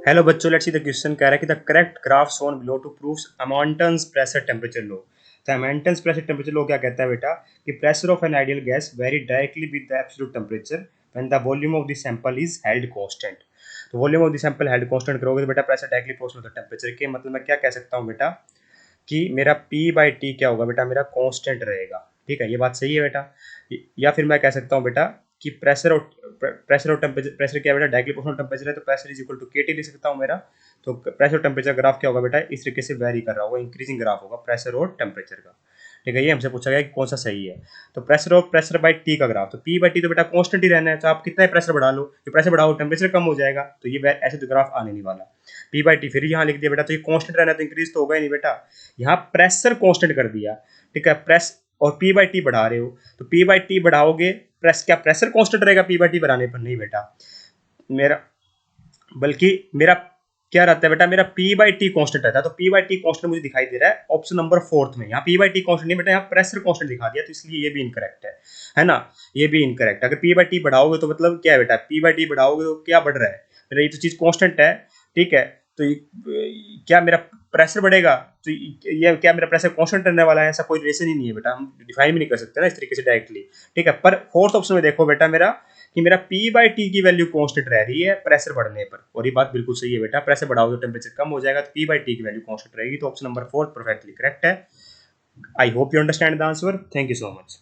Hello बच्चों, let's see the question कह रहा है कि the correct graph shown below to proves Amontons pressure temperature law. तो अमाउंटन्स प्रेशर टेम्परेचर लो क्या कहता है बेटा कि pressure of an ideal gas varies directly with the absolute temperature when the volume of the sample is held constant. तो volume of the sample held constant करोगे तो बेटा प्रेशर डायरेक्टली प्रोपोर्शनल होता है टेम्परेचर के। मतलब मैं क्या कह सकता हूँ बेटा कि मेरा पी बाई टी क्या होगा बेटा, मेरा कांस्टेंट रहेगा। ठीक है, ये बात सही है बेटा। या फिर मैं कह सकता हूँ बेटा कि प्रेशर और टेम्परेचर, प्रेशर क्या बेटा डायरेक्टली प्रोपोर्शनल टेम्परेचर है तो प्रेशर इज इक्वल टू के टी लिख सकता हूँ मेरा। तो प्रेशर और टेम्परेचर ग्राफ क्या होगा बेटा, इस तरीके से वेरी कर रहा होगा, इंक्रीजिंग ग्राफ होगा प्रेशर और टेम्परेचर का। ठीक है, ये हमसे पूछा गया कि कौन सा सही है। तो प्रेशर बाई टी का ग्राफ, तो पी बाई टी तो बेटा कांस्टेंट ही रहना है, तो आप कितना प्रेशर बढ़ा लो, ये प्रेशर बढ़ाओ टेम्परेचर कम हो जाएगा, तो ये ऐसे तो ग्राफ आने नहीं वाला। पी बाई टी फिर यहाँ लिख दिया बेटा, तो ये कांस्टेंट रहना है तो इंक्रीज तो होगा ही नहीं बेटा। यहाँ प्रेशर कांस्टेंट कर दिया, ठीक है, प्रेस और पी बाई टी बढ़ा रहे हो तो पी बाई टी बढ़ाओगे, क्या प्रेशर कांस्टेंट रहेगा पी बाई टी बढ़ाने पर? नहीं बेटा, मेरा बल्कि मेरा क्या रहता है बेटा, मेरा पी बाई टी कॉन्स्टेंट रहता है। तो पी बाई टी कॉन्स्टेंट मुझे दिखाई दे रहा है ऑप्शन नंबर फोर्थ में। यहाँ पी बाई टी कॉन्स्टेंट नहीं बेटा, यहाँ प्रेशर कॉन्स्टेंट दिखा दिया, तो इसलिए ये भी इनकरेक्ट है ना, ये भी इनकरेक्ट है। अगर पी बाई टी बढ़ाओगे तो मतलब क्या है बेटा, पी बाई टी बढ़ाओगे तो क्या बढ़ रहा है बेटा, ये तो चीज कॉन्स्टेंट है। ठीक है, तो क्या मेरा प्रेशर बढ़ेगा, तो ये क्या मेरा प्रेशर कॉन्स्टेंट रहने वाला है? ऐसा कोई रिलेशन ही नहीं है बेटा, हम डिफाइन भी नहीं कर सकते ना इस तरीके से डायरेक्टली। ठीक है, पर फोर्थ ऑप्शन में देखो बेटा मेरा कि मेरा पी बाई टी की वैल्यू कांस्टेंट रह रही है प्रेशर बढ़ने पर, और ये बात बिल्कुल सही है बेटा। प्रेशर बढ़ाओगे तो टेम्परेचर कम हो जाएगा, तो पी बाई टी की वैल्यू कांस्टेंट रहेगी। तो option number fourth perfectly correct है। I hope you understand the answer. Thank you so much.